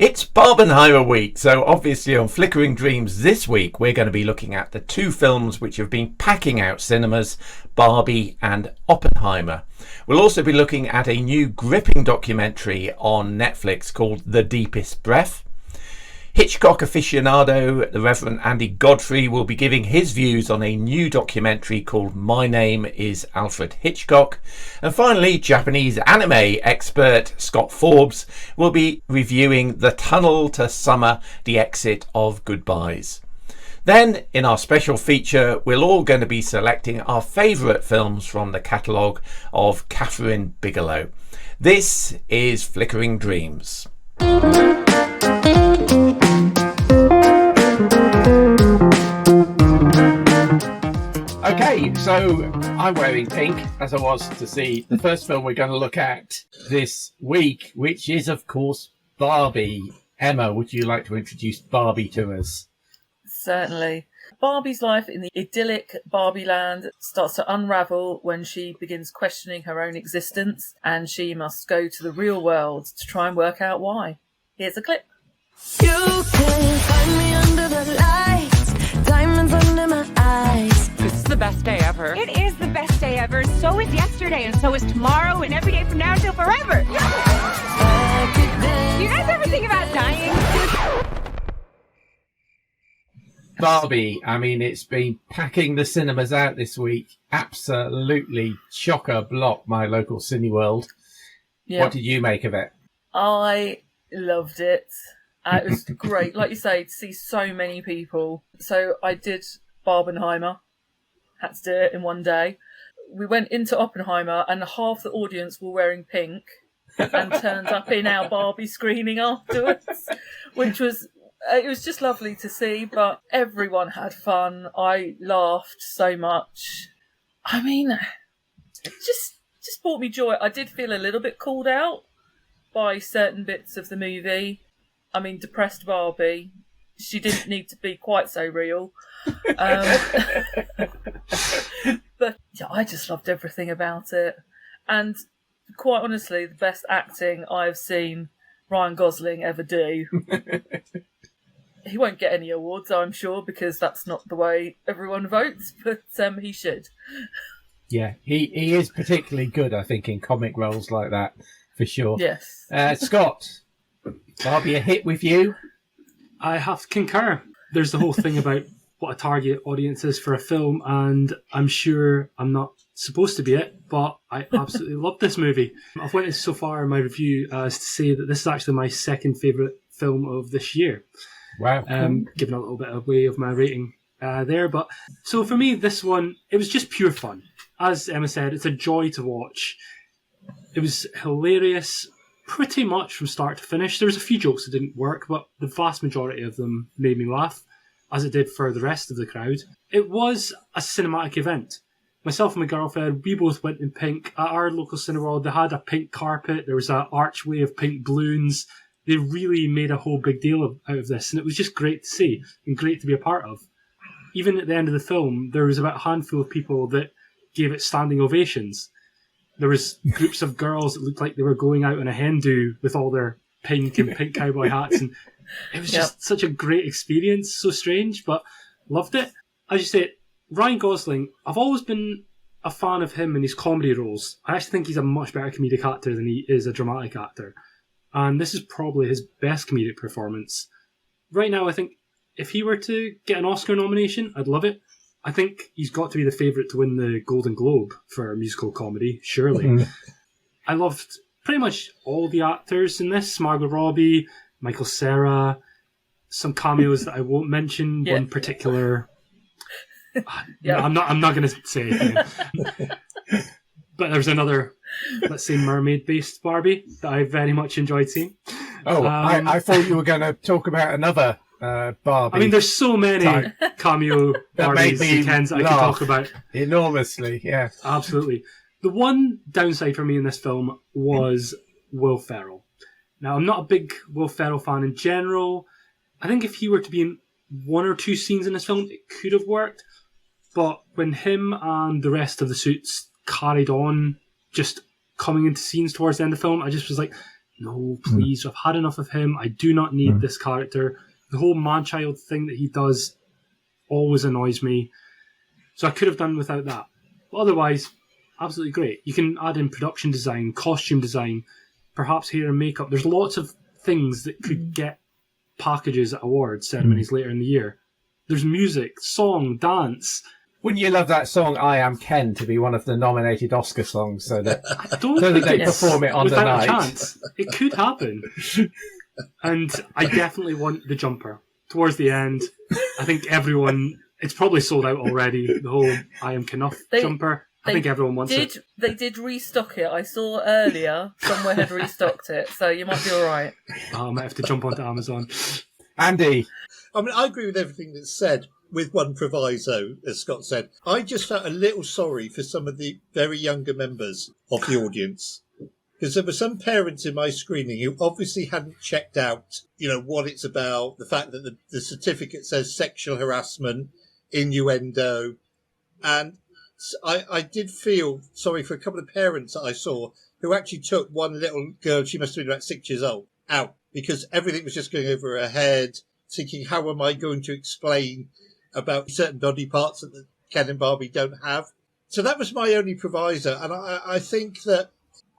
It's Barbenheimer week, so obviously on Flickering Dreams this week we're going to be looking at the two films which have been packing out cinemas, Barbie and Oppenheimer. We'll also be looking at a new gripping documentary on Netflix called The Deepest Breath. Hitchcock aficionado, the Reverend Andy Godfrey, will be giving his views on a new documentary called My Name is Alfred Hitchcock. And finally, Japanese anime expert Scott Forbes will be reviewing The Tunnel to Summer, The Exit of Goodbyes. Then, in our special feature, we're all going to be selecting our favourite films from the catalogue of Kathryn Bigelow. This is Flickering Dreams. Okay, so I'm wearing pink, as I was to see the first film we're going to look at this week, which is, of course, Barbie. Emma, would you like to introduce Barbie to us? Certainly. Barbie's life in the idyllic Barbie land starts to unravel when she begins questioning her own existence, and she must go to the real world to try and work out why. Here's a clip. You can find me under the lights, diamonds under my eyes. This is the best day ever. It is the best day ever. So is yesterday, and so is tomorrow, and every day from now until forever. Do you guys ever think about dying? Barbie, I mean, it's been packing the cinemas out this week. Absolutely chock-a-block, my local Cineworld. Yeah. What did you make of it? I loved it. It was great, like you say, to see so many people. So I did Barbenheimer. Had to do it in one day. We went into Oppenheimer and half the audience were wearing pink and turned up in our Barbie screening afterwards, which was, it was just lovely to see, but everyone had fun. I laughed so much. I mean, it just brought me joy. I did feel a little bit called out by certain bits of the movie. I mean, depressed Barbie. She didn't need to be quite so real. But yeah, I just loved everything about it. And quite honestly, the best acting I've seen Ryan Gosling ever do. He won't get any awards, I'm sure, because that's not the way everyone votes, but he should. Yeah, he is particularly good, I think, in comic roles like that, for sure. Yes. Scott, Barbie a hit with you? I have to concur. There's the whole thing about what a target audience is for a film, and I'm sure I'm not supposed to be it, but I absolutely love this movie. I've went so far in my review as to say that this is actually my second favourite film of this year. Wow. Giving a little bit away of my rating there. But so for me, this one, it was just pure fun. As Emma said, it's a joy to watch. It was hilarious pretty much from start to finish. There was a few jokes that didn't work, but the vast majority of them made me laugh, as it did for the rest of the crowd. It was a cinematic event. Myself and my girlfriend, we both went in pink. At our local Cineworld, they had a pink carpet. There was an archway of pink balloons. They really made a whole big deal out of this, and it was just great to see and great to be a part of. Even at the end of the film, there was about a handful of people that gave it standing ovations. There was groups of girls that looked like they were going out in a hen do with all their pink and pink cowboy hats, and it was just such a great experience. So strange, but loved it. As you say, Ryan Gosling, I've always been a fan of him in his comedy roles. I actually think he's a much better comedic actor than he is a dramatic actor. And this is probably his best comedic performance. Right now, I think if he were to get an Oscar nomination, I'd love it. I think he's got to be the favourite to win the Golden Globe for musical comedy, surely. I loved pretty much all the actors in this. Margot Robbie, Michael Cera, some cameos that I won't mention, one particular... I'm not going to say anything. But there's another, let's say, mermaid-based Barbie that I very much enjoyed seeing. Oh, I thought you were going to talk about another Barbie. I mean, there's so many cameo Barbies and Kens that I could talk about. Enormously, yeah. Absolutely. The one downside for me in this film was Will Ferrell. Now, I'm not a big Will Ferrell fan in general. I think if he were to be in one or two scenes in this film, it could have worked. But when him and the rest of the suits carried on, just coming into scenes towards the end of the film, I just was like, no, please, I've had enough of him. I do not need this character. The whole man-child thing that he does always annoys me. So I could have done without that. But otherwise, absolutely great. You can add in production design, costume design, perhaps hair and makeup. There's lots of things that could get packages at awards ceremonies later in the year. There's music, song, dance. Wouldn't you love that song "I Am Ken" to be one of the nominated Oscar songs, so that I don't think they perform it on the without night? a chance. It could happen. And I definitely want the jumper. Towards the end, I think everyone, it's probably sold out already, the whole "I Am Kenough" jumper. I think everyone wants it. They did restock it. I saw earlier somewhere had restocked it, so you might be all right. I might have to jump onto Amazon. Andy? I mean, I agree with everything that's said, with one proviso, as Scott said. I just felt a little sorry for some of the very younger members of the audience. Because there were some parents in my screening who obviously hadn't checked out, what it's about, the fact that the certificate says sexual harassment, innuendo. And I did feel sorry for a couple of parents that I saw who actually took one little girl, she must have been about 6 years old, out because everything was just going over her head, thinking, how am I going to explain about certain body parts that Ken and Barbie don't have? So that was my only proviso. And I think that,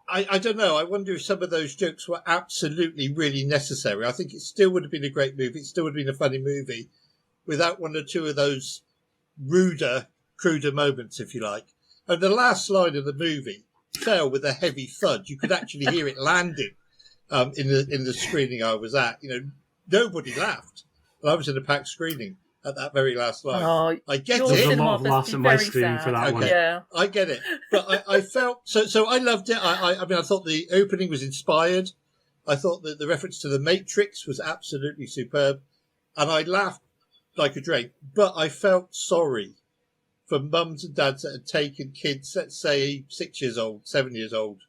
I don't know, I wonder if some of those jokes were absolutely really necessary. I think it still would have been a great movie. It still would have been a funny movie without one or two of those ruder, cruder moments, if you like. And the last line of the movie fell with a heavy thud. You could actually hear it landing in the screening I was at. Nobody laughed. And I was in a packed screening at that very last line. Oh, I get your it. There's a cinema lot of must laughs be at my very screen for that sad. one. Yeah. I get it. But I felt... So I loved it. I mean, I thought the opening was inspired. I thought that the reference to The Matrix was absolutely superb. And I laughed like a drake. But I felt sorry for mums and dads that had taken kids, let's say 6 years old, 7 years old.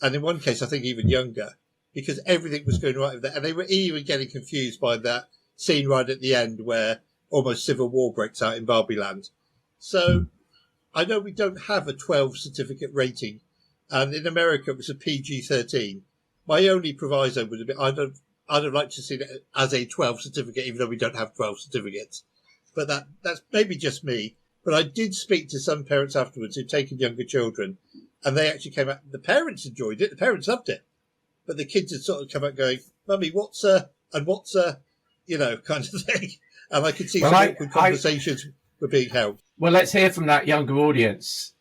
And in one case, I think even younger. Because everything was going right with that. And they were even getting confused by that scene right at the end where almost civil war breaks out in Barbie Land. So I know we don't have a 12 certificate rating. And in America, it was a PG-13. My only proviso would have been, I'd have liked to see it as a 12 certificate, even though we don't have 12 certificates. But that's maybe just me. But I did speak to some parents afterwards who'd taken younger children. And they actually came out, the parents enjoyed it, the parents loved it. But the kids had sort of come out going, Mummy, what's a kind of thing. And I could see some awkward conversations were being held. Well, let's hear from that younger audience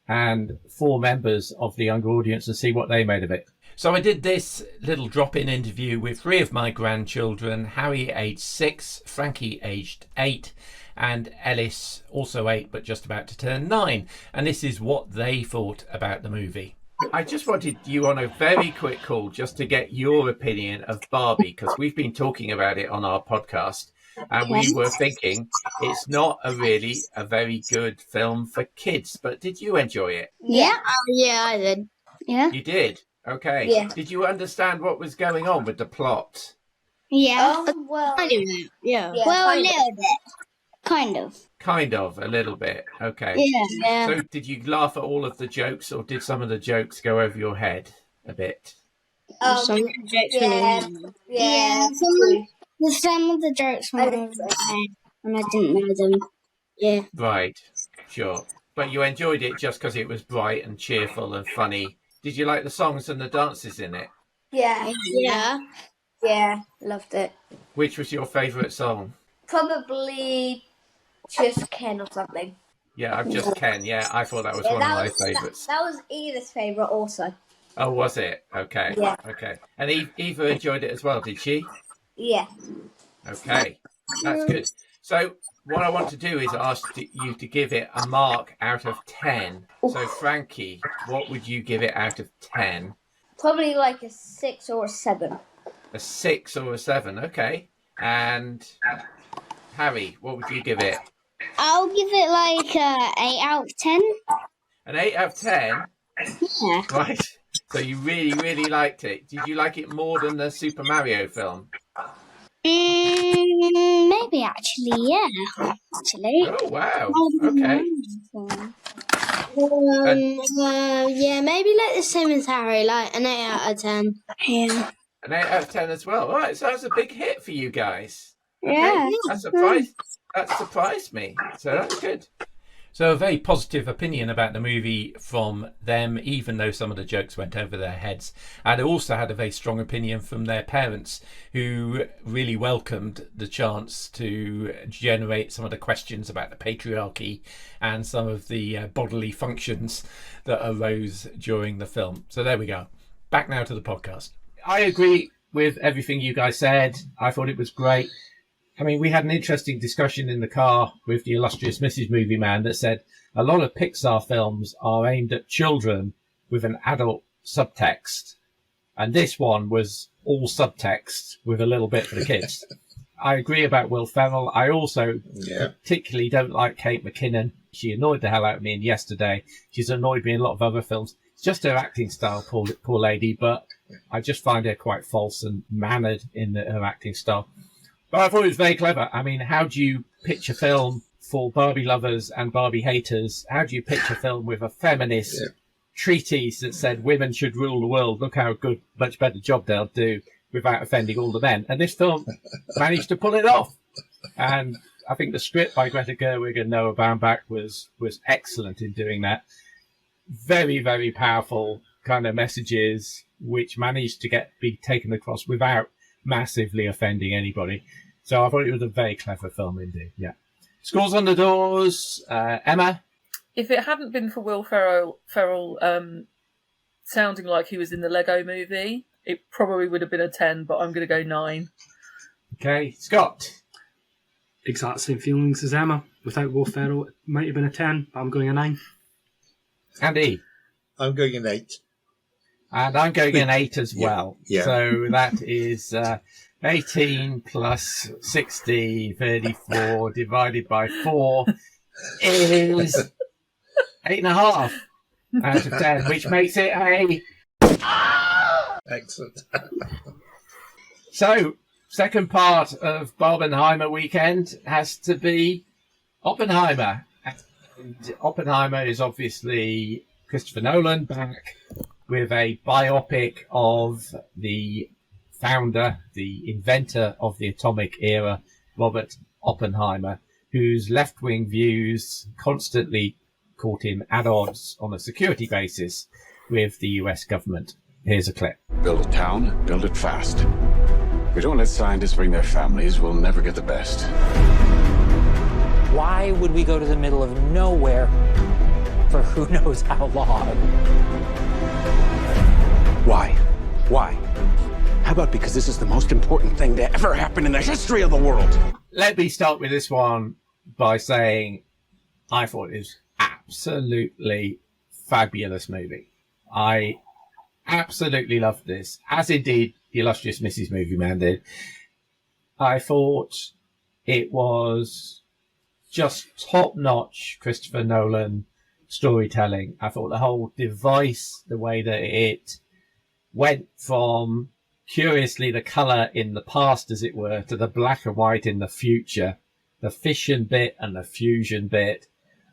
and 4 members of the younger audience and see what they made of it. So I did this little drop-in interview with 3 of my grandchildren, Harry aged 6, Frankie aged 8, and Ellis also 8 but just about to turn 9. And this is what they thought about the movie. I just wanted you on a very quick call just to get your opinion of Barbie, because we've been talking about it on our podcast and we were thinking it's not a very good film for kids. But did you enjoy it? Yeah. Yeah, I did. Yeah. You did? Okay. Yeah. Did you understand what was going on with the plot? Yeah. Well, Yeah. Yeah, Well, a kind of. little bit. Kind of. Kind of, a little bit. Okay. Yeah. So did you laugh at all of the jokes, or did some of the jokes go over your head a bit? Some of the jokes yeah. were Yeah. some of the jokes were over my head, and I didn't know them. Yeah. Right, sure. But you enjoyed it just because it was bright and cheerful and funny. Did you like the songs and the dances in it? Yeah. Yeah. Yeah. Loved it. Which was your favourite song? Probably just Ken or something. Yeah, I've just Ken. Yeah, I thought that was one of my favourites. That was Edith's favourite also. Oh, was it? Okay. Yeah. Okay. And Eva enjoyed it as well, did she? Yeah. Okay. That's good. So what I want to do is ask you to give it a mark out of 10. So Frankie, what would you give it out of 10? Probably like a 6 or a 7. A 6 or a 7. Okay. And Harry, what would you give it? I'll give it like 8 out of 10. An 8 out of 10? Yeah. Right. So you really, really liked it. Did you like it more than the Super Mario film? Maybe actually, yeah. Actually. Oh, wow. Okay. Yeah, maybe like the same as Harry, like an 8 out of 10. Yeah. An 8 out of 10 as well. All right, so that's a big hit for you guys. Yeah. That surprised me. So that's good. So a very positive opinion about the movie from them, even though some of the jokes went over their heads. And they also had a very strong opinion from their parents, who really welcomed the chance to generate some of the questions about the patriarchy and some of the bodily functions that arose during the film. So there we go. Back now to the podcast. I agree with everything you guys said. I thought it was great. I mean, we had an interesting discussion in the car with the illustrious Mrs. Movie Man that said a lot of Pixar films are aimed at children with an adult subtext. And this one was all subtext with a little bit for the kids. I agree about Will Ferrell. I also particularly don't like Kate McKinnon. She annoyed the hell out of me in Yesterday. She's annoyed me in a lot of other films. It's just her acting style, poor lady, but I just find her quite false and mannered in her acting style. But I thought it was very clever. I mean, how do you pitch a film for Barbie lovers and Barbie haters? How do you pitch a film with a feminist treatise that said women should rule the world? Look how good, much better job they'll do without offending all the men. And this film managed to pull it off. And I think the script by Greta Gerwig and Noah Baumbach was excellent in doing that. Very, very powerful kind of messages which managed to be taken across without massively offending anybody. So I thought it was a very clever film indeed. Yeah. Scores on the doors. Emma? If it hadn't been for Will Ferrell sounding like he was in the Lego movie, it probably would have been a 10, but I'm going to go 9. Okay. Scott? Exact same feelings as Emma. Without Will Ferrell, it might have been a 10, but I'm going a 9. Andy? I'm going an 8. And I'm going an 8 as well. Yeah. So that is 18 plus 60, 34 divided by 4 is 8.5 out of 10, which makes it a... Excellent. So, second part of Barbenheimer weekend has to be Oppenheimer. And Oppenheimer is obviously Christopher Nolan back with a biopic of the founder, the inventor of the atomic era, Robert Oppenheimer, whose left-wing views constantly caught him at odds on a security basis with the US government. Here's a clip. Build a town, build it fast. If we don't let scientists bring their families, we'll never get the best. Why would we go to the middle of nowhere for who knows how long? Why? Why? How about because this is the most important thing to ever happen in the history of the world? Let me start with this one by saying I thought it was absolutely fabulous movie. I absolutely loved this, as indeed the illustrious Mrs. Movie Man did. I thought it was just top-notch Christopher Nolan storytelling. I thought the whole device, the way that it went from, curiously, the colour in the past, as it were, to the black and white in the future, the fission bit and the fusion bit,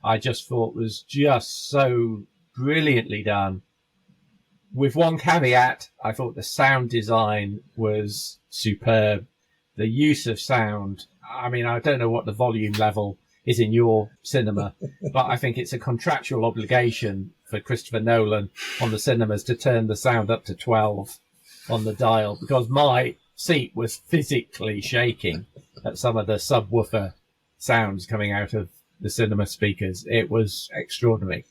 I just thought was just so brilliantly done. With one caveat, I thought the sound design was superb. The use of sound, I mean, I don't know what the volume level is in your cinema, but I think it's a contractual obligation for Christopher Nolan on the cinemas to turn the sound up to 12 on the dial, because my seat was physically shaking at some of the subwoofer sounds coming out of the cinema speakers. It was extraordinary.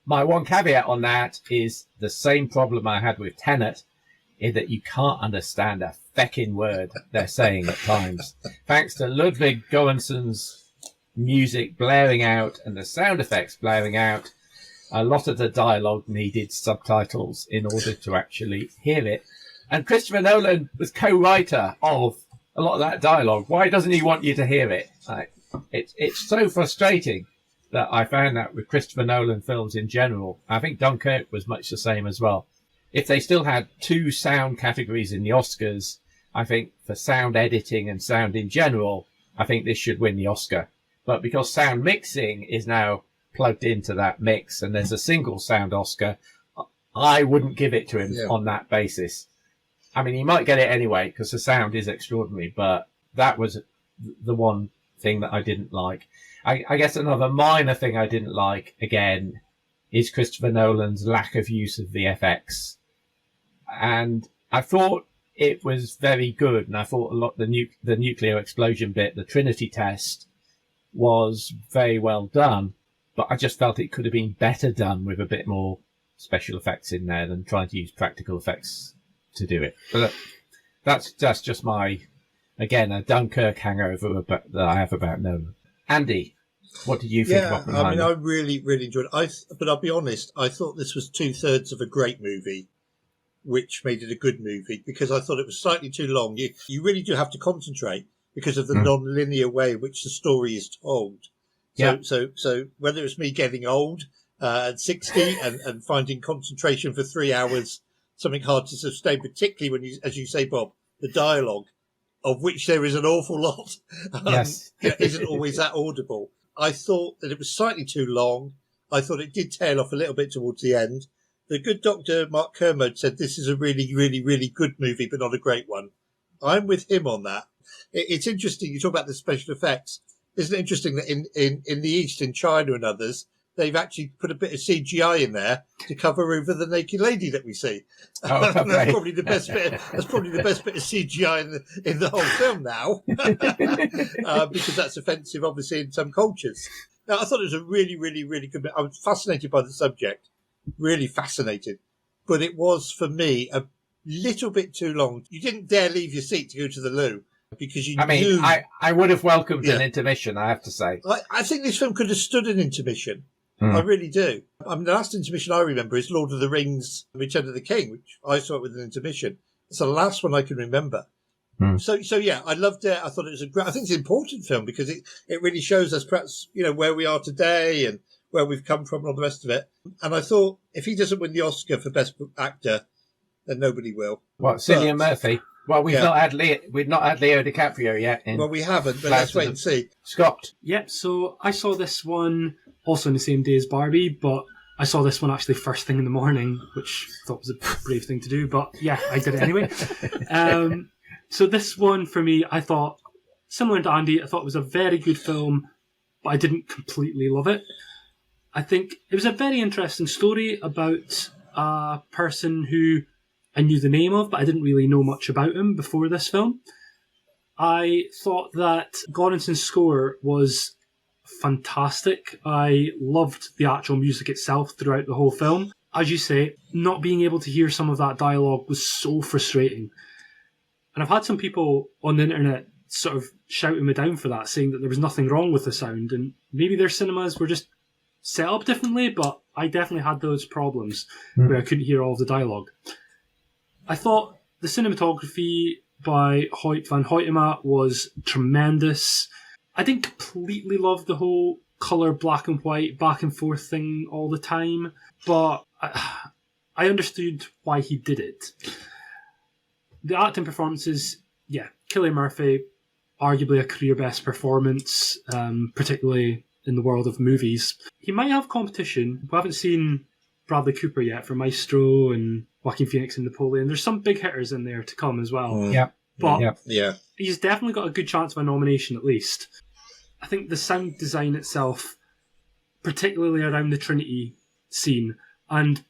My one caveat on that is the same problem I had with Tenet, in that you can't understand a feckin' word they're saying at times. Thanks to Ludwig Göransson's music blaring out and the sound effects blaring out, a lot of the dialogue needed subtitles in order to actually hear it. And Christopher Nolan was co-writer of a lot of that dialogue. Why doesn't he want you to hear it? It's so frustrating that I found that with Christopher Nolan films in general. I think Dunkirk was much the same as well. If they still had 2 sound categories in the Oscars, I think for sound editing and sound in general, I think this should win the Oscar. But because sound mixing is now plugged into that mix and there's a single sound Oscar, I wouldn't give it to him on that basis. I mean, he might get it anyway because the sound is extraordinary, but that was the one thing that I didn't like. I guess another minor thing I didn't like, again, is Christopher Nolan's lack of use of VFX. And I thought it was very good, and I thought a lot the nuclear explosion bit, the Trinity test, was very well done, but I just felt it could have been better done with a bit more special effects in there than trying to use practical effects to do it. But that's just my, again, a Dunkirk hangover that I have about Nolan. Andy, what did you think of Oppenheimer? I mean, I really, really enjoyed it. But I'll be honest, I thought this was 2/3 of a great movie, which made it a good movie, because I thought it was slightly too long. You really do have to concentrate because of the non-linear way in which the story is told. So whether it's me getting old at 60 and finding concentration for 3 hours something hard to sustain, particularly when you, as you say, Bob, the dialogue, of which there is an awful lot, isn't always that audible. I thought that it was slightly too long. I thought it did tail off a little bit towards the end. The good doctor, Mark Kermode, said this is a really, really, really good movie, but not a great one. I'm with him on that. It's interesting. You talk about the special effects. Isn't it interesting that in the East, in China and others, they've actually put a bit of CGI in there to cover over the naked lady that we see. That's probably the best bit. That's probably the best bit of CGI in the whole film now, because that's offensive, obviously, in some cultures. Now, I thought it was a really, really, really good. I was fascinated by the subject, really fascinated, but it was for me a little bit too long. You didn't dare leave your seat to go to the loo. Because you knew... I would have welcomed an intermission, I have to say. I think this film could have stood an intermission. I really do. I mean, the last intermission I remember is Lord of the Rings, Return of the King, which I saw it with an intermission. It's the last one I can remember. So yeah, I loved it. I thought it was I think it's an important film because it really shows us perhaps, where we are today and where we've come from and all the rest of it. And I thought if he doesn't win the Oscar for Best Actor, then nobody will. What, Cillian Murphy? Well, we've not had Leo DiCaprio yet. Well, we haven't, but let's wait and see. Scott. Yep. So I saw this one also on the same day as Barbie, but I saw this one actually first thing in the morning, which I thought was a brave thing to do. But yeah, I did it anyway. So this one for me, I thought, similar to Andy, I thought it was a very good film, but I didn't completely love it. I think it was a very interesting story about a person who I knew the name of, but I didn't really know much about him before this film. I thought that Göransson's score was fantastic. I loved the actual music itself throughout the whole film. As you say, not being able to hear some of that dialogue was so frustrating. And I've had some people on the internet sort of shouting me down for that, saying that there was nothing wrong with the sound, and maybe their cinemas were just set up differently, but I definitely had those problems where I couldn't hear all of the dialogue. I thought the cinematography by Hoyt van Hoytema was tremendous. I didn't completely love the whole colour black and white back and forth thing all the time, but I understood why he did it. The acting performances, Cillian Murphy, arguably a career best performance, particularly in the world of movies. He might have competition. We haven't seen Bradley Cooper yet for Maestro and Joaquin Phoenix and Napoleon. There's some big hitters in there to come as well. But he's definitely got a good chance of a nomination at least. I think the sound design itself, particularly around the Trinity scene, and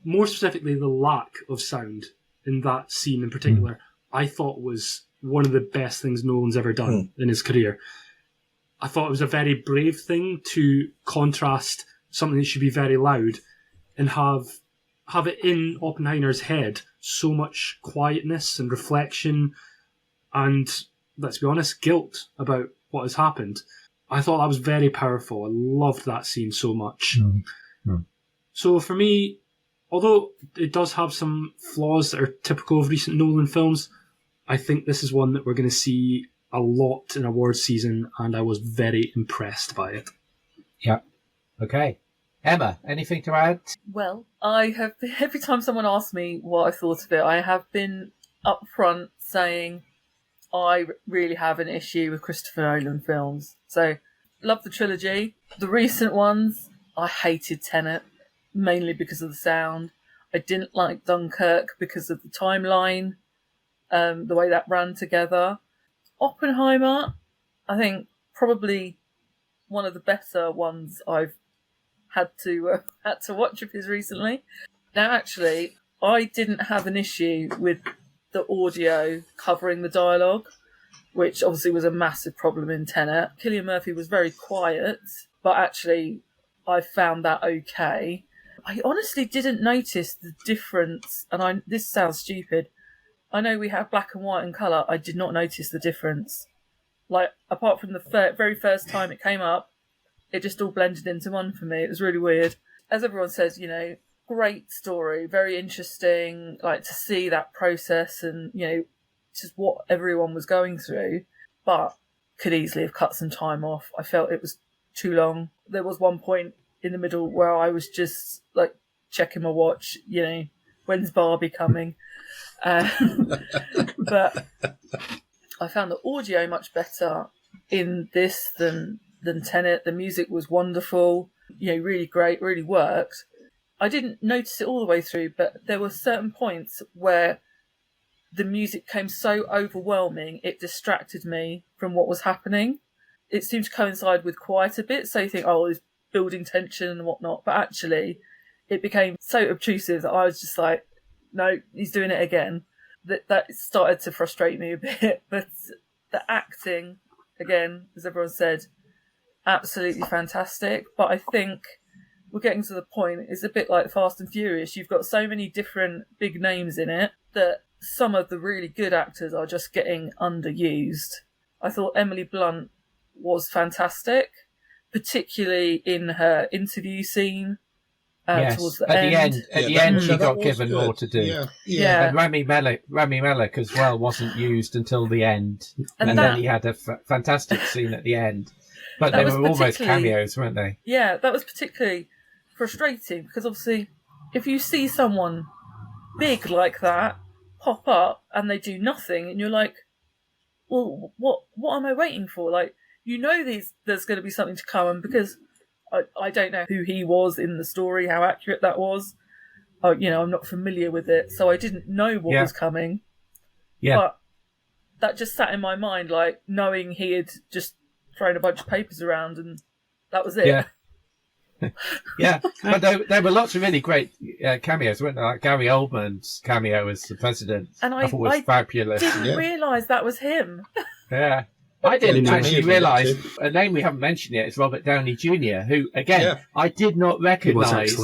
more specifically the lack of sound in that scene in particular, I thought was one of the best things Nolan's ever done in his career. I thought it was a very brave thing to contrast something that should be very loud and have it in Oppenheimer's head so much quietness and reflection and, let's be honest, guilt about what has happened. I thought that was very powerful. I loved that scene so much. So for me, although it does have some flaws that are typical of recent Nolan films, I think this is one that we're going to see a lot in awards season, and I was very impressed by it. Yeah. Okay. Emma, anything to add? Well, I have, every time someone asks me what I thought of it, I have been upfront saying I really have an issue with Christopher Nolan films. So, love the trilogy. The recent ones, I hated Tenet, mainly because of the sound. I didn't like Dunkirk because of the timeline, the way that ran together. Oppenheimer, I think probably one of the better ones I've had to watch of his recently. Now, actually, I didn't have an issue with the audio covering the dialogue, which obviously was a massive problem in Tenet. Cillian Murphy was very quiet, but actually I found that okay. I honestly didn't notice the difference, and this sounds stupid. I know we have black and white and colour. I did not notice the difference. Like, apart from the very first time it came up, it just all blended into one for me. It was really weird. As everyone says, you know, great story, very interesting, like to see that process and, you know, just what everyone was going through, but could easily have cut some time off. I felt it was too long. There was one point in the middle where I was just like checking my watch, you know, when's Barbie coming? But I found the audio much better in this than Tenet. The music was wonderful, you know, really great, really worked. I didn't notice it all the way through, but there were certain points where the music came so overwhelming, it distracted me from what was happening. It seemed to coincide with quiet a bit, so you think, oh, there's building tension and whatnot, but actually it became so obtrusive that I was just like, no, he's doing it again. That started to frustrate me a bit, but the acting, again, as everyone said, absolutely fantastic. But I think we're getting to the point, it's a bit like Fast and Furious. You've got so many different big names in it that some of the really good actors are just getting underused. I thought Emily Blunt was fantastic, particularly in her interview scene. Towards the end. At the end, she got given good. more to do. Yeah. And Rami Malek as well wasn't used until the end, and that, then he had a fantastic scene at the end. But they were almost cameos, weren't they? Yeah, that was particularly frustrating because obviously, if you see someone big like that pop up and they do nothing, and you're like, well, what am I waiting for? Like, you know, there's going to be something to come, and because I don't know who he was in the story, how accurate that was. You know, I'm not familiar with it, so I didn't know what was coming. Yeah. But that just sat in my mind, like, knowing he had just thrown a bunch of papers around and that was it. Yeah. Yeah, but there were lots of really great cameos, weren't there? Like Gary Oldman's cameo as the president. And I thought was fabulous. Didn't realise that was him. Yeah. I didn't actually realise a name we haven't mentioned yet is Robert Downey Jr., who, again, I did not recognise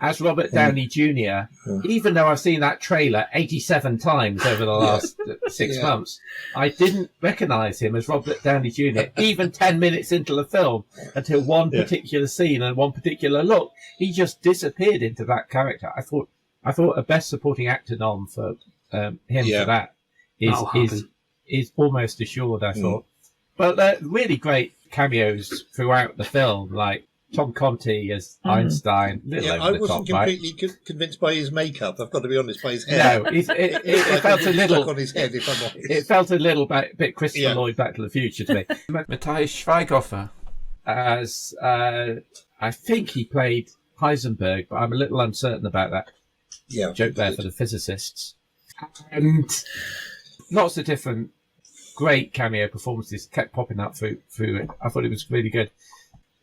as Robert Downey Jr., even though I've seen that trailer 87 times over the last 6 months. I didn't recognise him as Robert Downey Jr., even 10 minutes into the film, until one particular scene and one particular look. He just disappeared into that character. I thought a Best Supporting Actor nom for him for that is almost assured, I thought. But really great cameos throughout the film, like Tom Conti as Einstein. I wasn't completely convinced by his makeup. I've got to be honest, by his hair. No, it felt a little on his head. If I'm honest, it felt a little bit Christopher Lloyd Back to the Future to me. Matthias Schweighöfer as I think he played Heisenberg, but I'm a little uncertain about that. Yeah, joke there for the physicists. And lots of different great cameo performances kept popping up through it. I thought it was really good.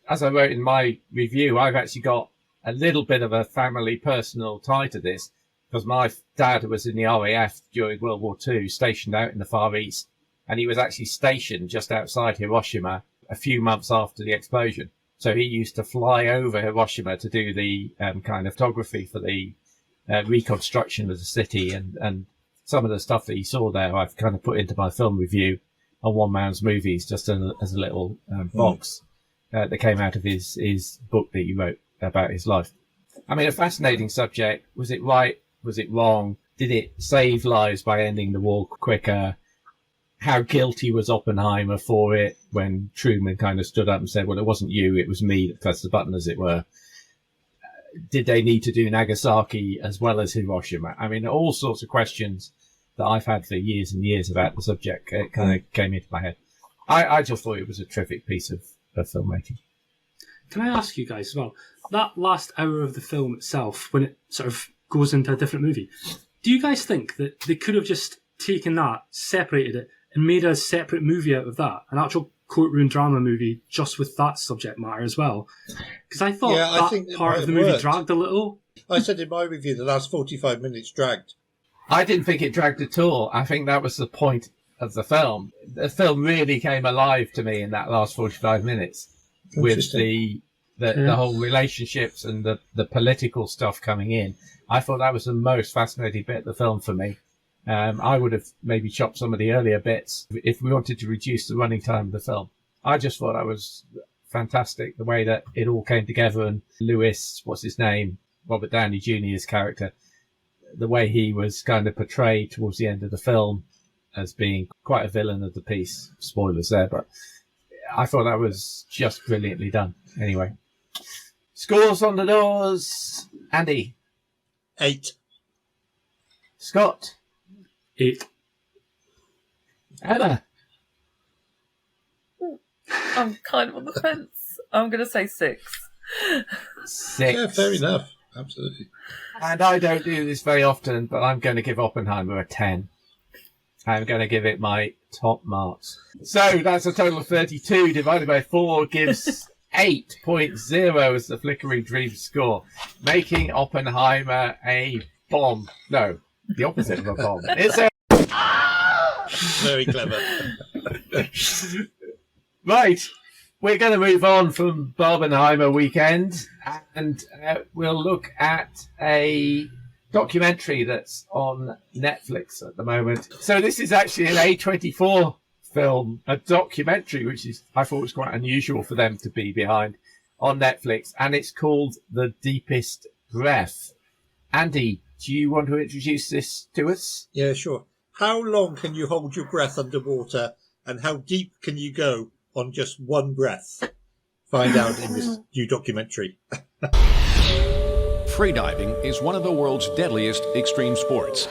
As I wrote in my review, I've actually got a little bit of a family personal tie to this because my dad was in the RAF during World War II, stationed out in the Far East, and he was actually stationed just outside Hiroshima a few months after the explosion. So he used to fly over Hiroshima to do the kind of photography for the reconstruction of the city, and some of the stuff that he saw there I've kind of put into my film review on One Man's Movies just as a little box that came out of his book that he wrote about his life. I mean, a fascinating subject. Was it right? Was it wrong? Did it save lives by ending the war quicker? How guilty was Oppenheimer for it when Truman kind of stood up and said, well, it wasn't you, it was me that pressed the button, as it were. Did they need to do Nagasaki as well as Hiroshima? I mean, all sorts of questions that I've had for years and years about the subject kind of came into my head. I just thought it was a terrific piece of filmmaking. Can I ask you guys as well, that last hour of the film itself, when it sort of goes into a different movie, do you guys think that they could have just taken that, separated it, and made a separate movie out of that, an actual courtroom drama movie just with that subject matter as well? Because I thought that part of the movie dragged a little. I said in my review the last 45 minutes dragged. I didn't think it dragged at all. I think that was the point of the film. The film really came alive to me in that last 45 minutes with the whole relationships and the political stuff coming in. I thought that was the most fascinating bit of the film for me. I would have maybe chopped some of the earlier bits if we wanted to reduce the running time of the film. I just thought that was fantastic, the way that it all came together. And Lewis, what's his name? Robert Downey Jr.'s character, the way he was kind of portrayed towards the end of the film as being quite a villain of the piece. Spoilers there, but I thought that was just brilliantly done. Anyway, scores on the doors. Andy? 8. Scott? 8. Emma? I'm kind of on the fence. I'm going to say 6. 6. Yeah, fair enough. Absolutely. And I don't do this very often, but I'm going to give Oppenheimer a 10. I'm going to give it my top marks. So that's a total of 32 divided by 4 gives 8.0 as the Flickering Dreams score, making Oppenheimer a bomb. No, the opposite of a bomb. It's a... Very clever. Right. We're going to move on from Barbenheimer weekend and we'll look at a documentary that's on Netflix at the moment. So this is actually an A24 film, a documentary, which is, I thought was quite unusual for them to be behind, on Netflix, and it's called The Deepest Breath. Andy, do you want to introduce this to us? Yeah, sure. How long can you hold your breath underwater, and how deep can you go on just one breath? Find out in this new documentary. Freediving is one of the world's deadliest extreme sports.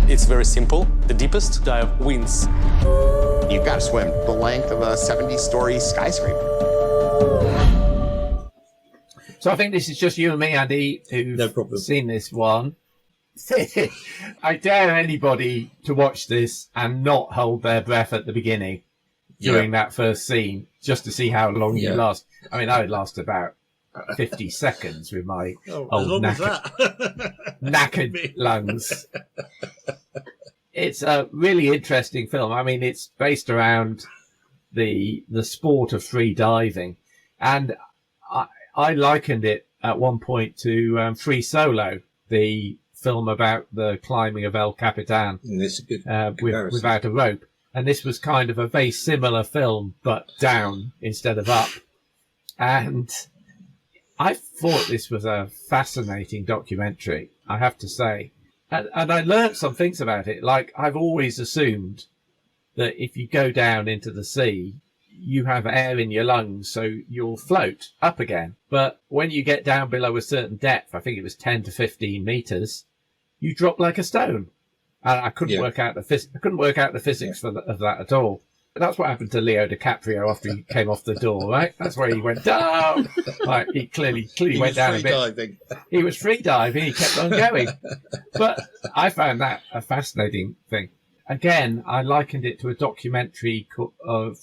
It's very simple. The deepest dive wins. You've got to swim the length of a 70-story skyscraper. So I think this is just you and me, Andy, who've seen this one. I dare anybody to watch this and not hold their breath at the beginning during that first scene, just to see how long you last. I mean, I would last about 50 seconds with my old knackered lungs. It's a really interesting film. I mean, it's based around the sport of free diving, and I likened it at one point to Free Solo, the film about the climbing of El Capitan without a rope. And this was kind of a very similar film, but down instead of up. And I thought this was a fascinating documentary, I have to say. And I learned some things about it. Like, I've always assumed that if you go down into the sea, you have air in your lungs, so you'll float up again. But when you get down below a certain depth, I think it was 10 to 15 meters, you drop like a stone. And I couldn't work out the physics of that at all. But that's what happened to Leo DiCaprio after he came off the door, right? That's where he went down. Right, he clearly went down a bit. Diving. He was free diving. He kept on going. But I found that a fascinating thing. Again, I likened it to a documentary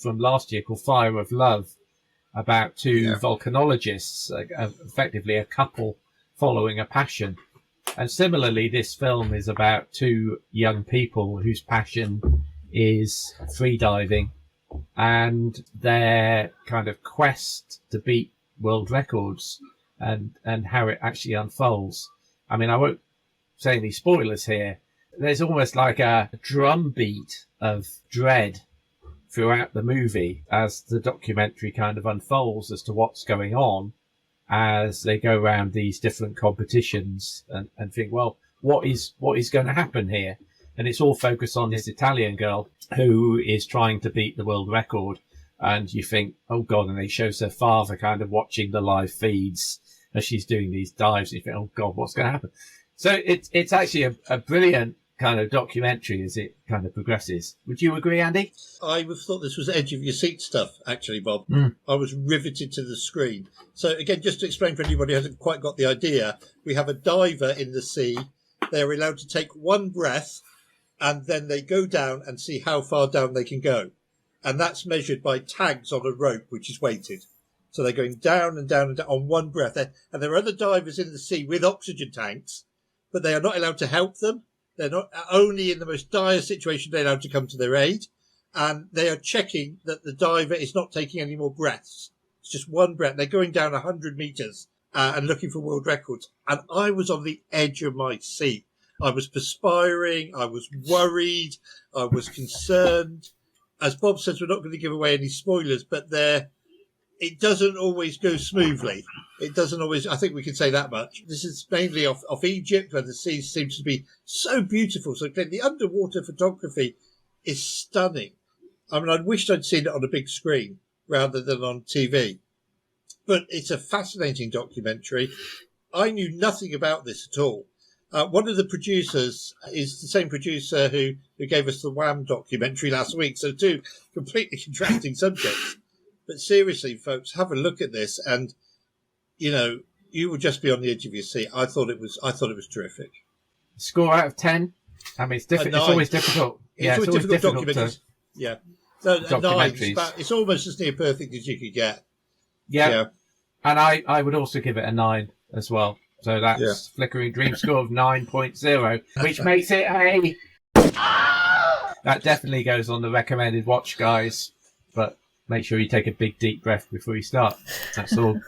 from last year called Fire of Love, about two volcanologists, effectively a couple following a passion. And similarly, this film is about two young people whose passion is freediving and their kind of quest to beat world records and how it actually unfolds. I mean, I won't say any spoilers here. There's almost like a drumbeat of dread throughout the movie as the documentary kind of unfolds as to what's going on, as they go around these different competitions and think, well, what is going to happen here? And it's all focused on this Italian girl who is trying to beat the world record. And you think, oh God, and it shows her father kind of watching the live feeds as she's doing these dives. And you think, oh God, what's going to happen? So it's actually a brilliant kind of documentary as it kind of progresses. Would you agree, Andy? I would have thought this was edge of your seat stuff, actually, Bob. I was riveted to the screen. So again, just to explain for anybody who hasn't quite got the idea, we have a diver in the sea. They're allowed to take one breath and then they go down and see how far down they can go. And that's measured by tags on a rope, which is weighted. So they're going down and down and down on one breath. And there are other divers in the sea with oxygen tanks, but they are not allowed to help them. They're not only in the most dire situation they're allowed to come to their aid. And they are checking that the diver is not taking any more breaths. It's just one breath. They're going down 100 meters and looking for world records. And I was on the edge of my seat. I was perspiring. I was worried. I was concerned. As Bob says, we're not going to give away any spoilers, but it doesn't always go smoothly. It doesn't always, I think we can say that much. This is mainly off Egypt, where the sea seems to be so beautiful. So the underwater photography is stunning. I mean, I wished I'd seen it on a big screen rather than on TV. But it's a fascinating documentary. I knew nothing about this at all. One of the producers is the same producer who gave us the Wham documentary last week. So two completely contrasting subjects. But seriously, folks, have a look at this, and you will just be on the edge of your seat. I thought it was terrific. Score out of 10. I mean, it's difficult. It's always difficult. It's always difficult documentaries. Yeah. So it's almost as near perfect as you could get. Yeah. And I would also give it a 9 as well. So that's Flickering Dreams score of 9.0, which makes it a... That definitely goes on the recommended watch, guys. But make sure you take a big, deep breath before you start. That's all.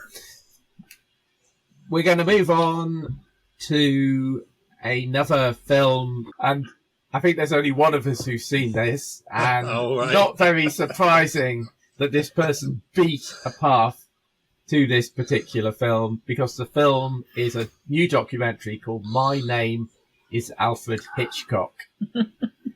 We're going to move on to another film. And I think there's only one of us who's seen this. And not very surprising that this person beat a path to this particular film, because the film is a new documentary called My Name is Alfred Hitchcock.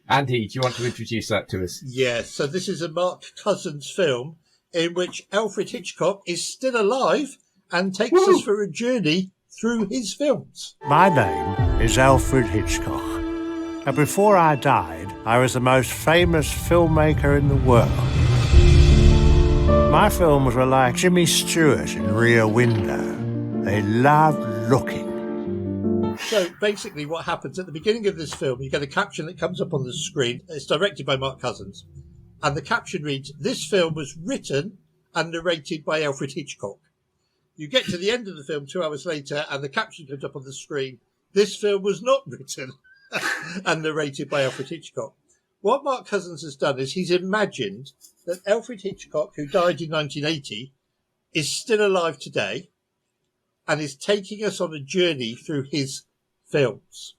Andy, do you want to introduce that to us? Yes, so this is a Mark Cousins film in which Alfred Hitchcock is still alive and takes us for a journey through his films. My name is Alfred Hitchcock, and before I died, I was the most famous filmmaker in the world. My films were like Jimmy Stewart in Rear Window. They loved looking. So basically what happens at the beginning of this film, you get a caption that comes up on the screen. It's directed by Mark Cousins. And the caption reads, "This film was written and narrated by Alfred Hitchcock." You get to the end of the film 2 hours later and the caption comes up on the screen, "This film was not written and narrated by Alfred Hitchcock." What Mark Cousins has done is he's imagined that Alfred Hitchcock, who died in 1980, is still alive today and is taking us on a journey through his films.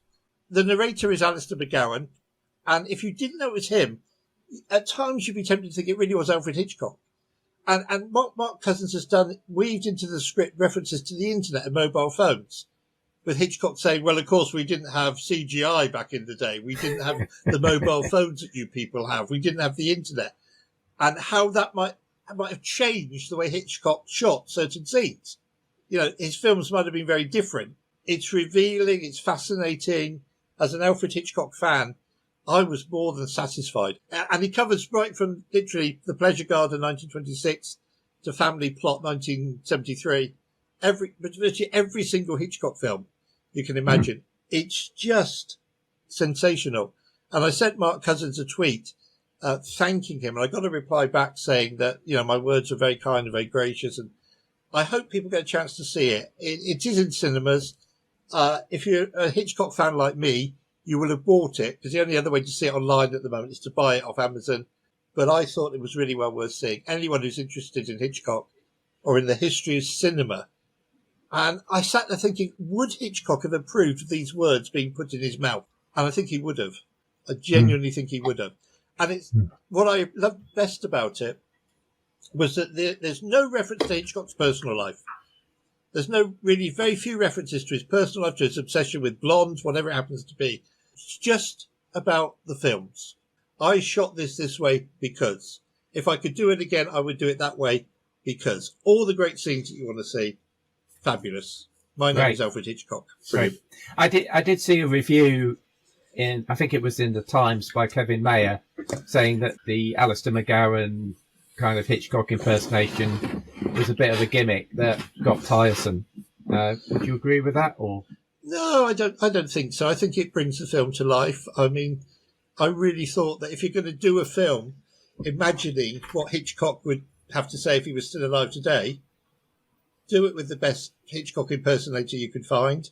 The narrator is Alistair McGowan, and if you didn't know it was him, at times you'd be tempted to think it really was Alfred Hitchcock. And what Mark Cousins has done, weaved into the script references to the internet and mobile phones, with Hitchcock saying, well, of course, we didn't have CGI back in the day. We didn't have the mobile phones that you people have. We didn't have the internet. And how that might have changed the way Hitchcock shot certain scenes. His films might have been very different. It's revealing. It's fascinating. As an Alfred Hitchcock fan, I was more than satisfied. And he covers right from literally The Pleasure Garden, 1926, to Family Plot, 1973. Virtually every single Hitchcock film you can imagine. It's just sensational. And I sent Mark Cousins a tweet thanking him, and I got a reply back saying that my words were very kind and very gracious, and I hope people get a chance to see it. It is in cinemas. If you're a Hitchcock fan like me, you will have bought it, because the only other way to see it online at the moment is to buy it off Amazon. But I thought it was really well worth seeing. Anyone who's interested in Hitchcock or in the history of cinema. And I sat there thinking, would Hitchcock have approved of these words being put in his mouth? And I think he would have. I genuinely think he would have. And it's what I loved best about it was that there's no reference to Hitchcock's personal life. There's very few references to his personal life, to his obsession with blondes, whatever it happens to be. It's just about the films. I shot this way because if I could do it again, I would do it that way, because all the great scenes that you want to see, fabulous. My name is Alfred Hitchcock. Right. I did see a review I think it was in the Times by Kevin Mayer, saying that the Alistair McGowan kind of Hitchcock impersonation was a bit of a gimmick that got tiresome. Would you agree with that, or? No, I don't think so. I think it brings the film to life. I mean, I really thought that if you're going to do a film, imagining what Hitchcock would have to say if he was still alive today, do it with the best Hitchcock impersonator you could find.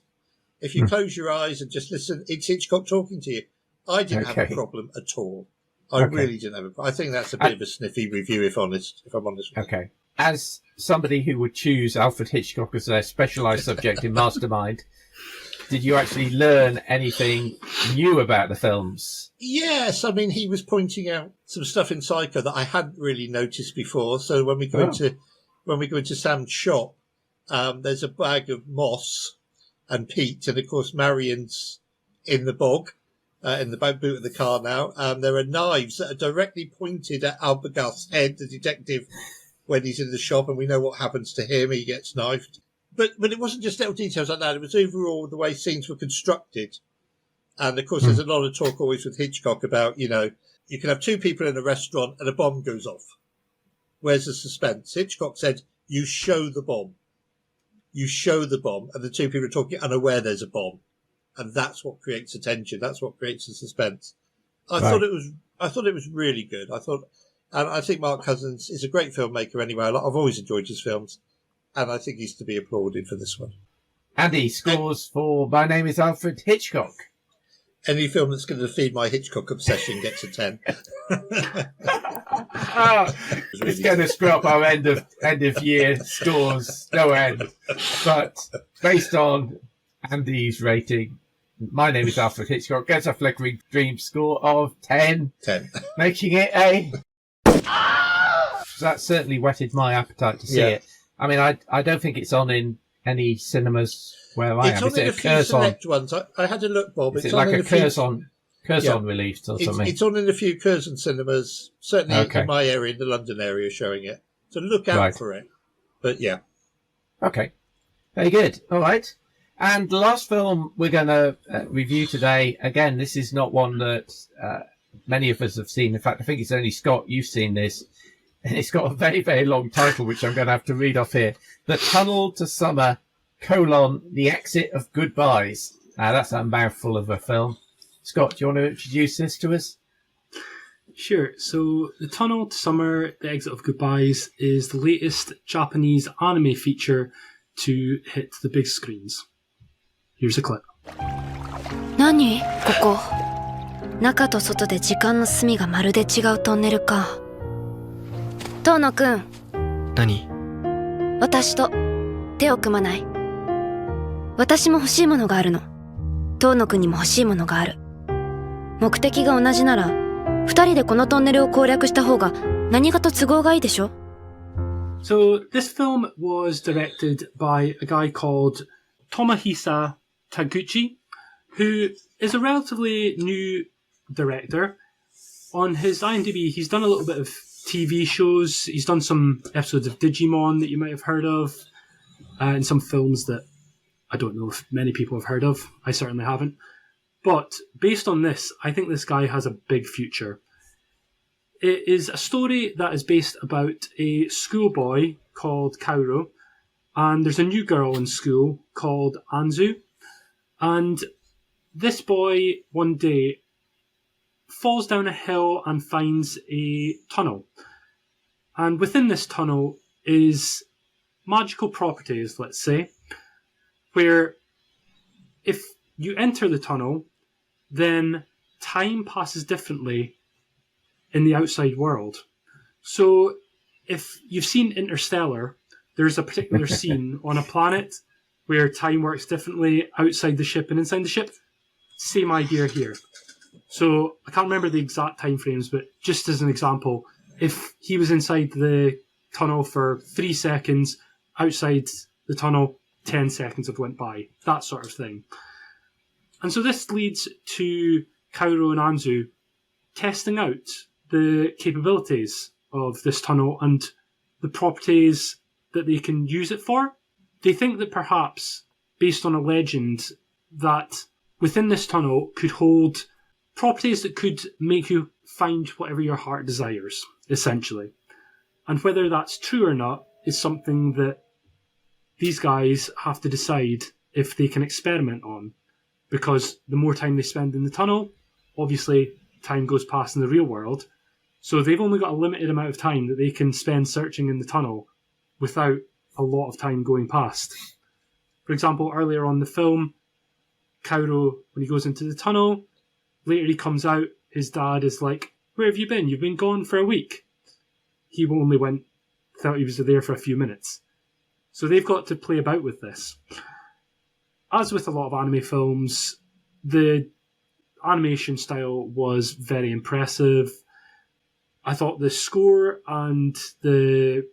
If you close your eyes and just listen, it's Hitchcock talking to you. I didn't have a problem at all. I really didn't have a problem. I think that's a bit of a sniffy review, if I'm honest with you. Okay. As somebody who would choose Alfred Hitchcock as their specialised subject in Mastermind, did you actually learn anything new about the films? Yes, I mean, he was pointing out some stuff in Psycho that I hadn't really noticed before. So when we go into Sam's shop, there's a bag of moss and peat, and of course Marion's in the bog, in the back boot of the car now. There are knives that are directly pointed at Albergath's head, the detective, when he's in the shop, and we know what happens to him. He gets knifed. But it wasn't just little details like that. It was overall the way scenes were constructed. And of course, there's a lot of talk always with Hitchcock about, you can have two people in a restaurant and a bomb goes off. Where's the suspense? Hitchcock said, you show the bomb. You show the bomb, and the two people are talking unaware there's a bomb, and that's what creates the tension. That's what creates the suspense. I thought it was really good. And I think Mark Cousins is a great filmmaker anyway. I've always enjoyed his films, and I think he's to be applauded for this one. Andy scores for My Name is Alfred Hitchcock. Any film that's going to feed my Hitchcock obsession gets a 10. It's going to screw up our end of year scores, no end. But based on Andy's rating, My Name is Alfred Hitchcock gets a Flickering Dreams score of 10. 10. Making it a... That certainly whetted my appetite to see it. I mean, I don't think it's on in any cinemas where I am. It's on in a few select ones. I had a look, Bob. Is it like a Curzon release or something? It's on in a few Curzon cinemas, certainly in my area, in the London area, showing it. So look out for it. But yeah. Okay. Very good. All right. And the last film we're going to review today, again, this is not one that many of us have seen. In fact, I think it's only Scott, you've seen this. And it's got a very, very long title, which I'm going to have to read off here. The Tunnel to Summer, The Exit of Goodbyes. Now, that's a mouthful of a film. Scott, do you want to introduce this to us? Sure. So, The Tunnel to Summer, The Exit of Goodbyes is the latest Japanese anime feature to hit the big screens. Here's a clip. 何ここ中と外で時間の隅がまるで違うトンネルか遠野くん何私と手を組まない私も欲しいものがあるの遠野くんにも欲しいものがある目的が同じなら二人でこのトンネルを攻略した方が何かと都合がいいでしょ So this film was directed by a guy called Tomohisa Taguchi, who is a relatively new director. On his IMDb, he's done a little bit of TV shows. He's done some episodes of Digimon that you might have heard of, and some films that I don't know if many people have heard of. I certainly haven't. But based on this, I think this guy has a big future. It is a story that is based about a schoolboy called Kaoru, and there's a new girl in school called Anzu. And this boy one day falls down a hill and finds a tunnel. And within this tunnel is magical properties, let's say, where if you enter the tunnel, then time passes differently in the outside world. So if you've seen Interstellar, there's a particular scene on a planet where time works differently outside the ship and inside the ship. Same idea here. So I can't remember the exact time frames, but just as an example, if he was inside the tunnel for 3 seconds, outside the tunnel, 10 seconds have went by. That sort of thing. And so this leads to Kaoru and Anzu testing out the capabilities of this tunnel and the properties that they can use it for. They think that perhaps, based on a legend, that within this tunnel could hold properties that could make you find whatever your heart desires, essentially. And whether that's true or not is something that these guys have to decide if they can experiment on. Because the more time they spend in the tunnel, obviously time goes past in the real world. So they've only got a limited amount of time that they can spend searching in the tunnel without a lot of time going past. For example, earlier on in the film, Cairo, when he goes into the tunnel, later he comes out, his dad is like, "Where have you been? You've been gone for a week." He only thought he was there for a few minutes. So they've got to play about with this. As with a lot of anime films, the animation style was very impressive. I thought the score and the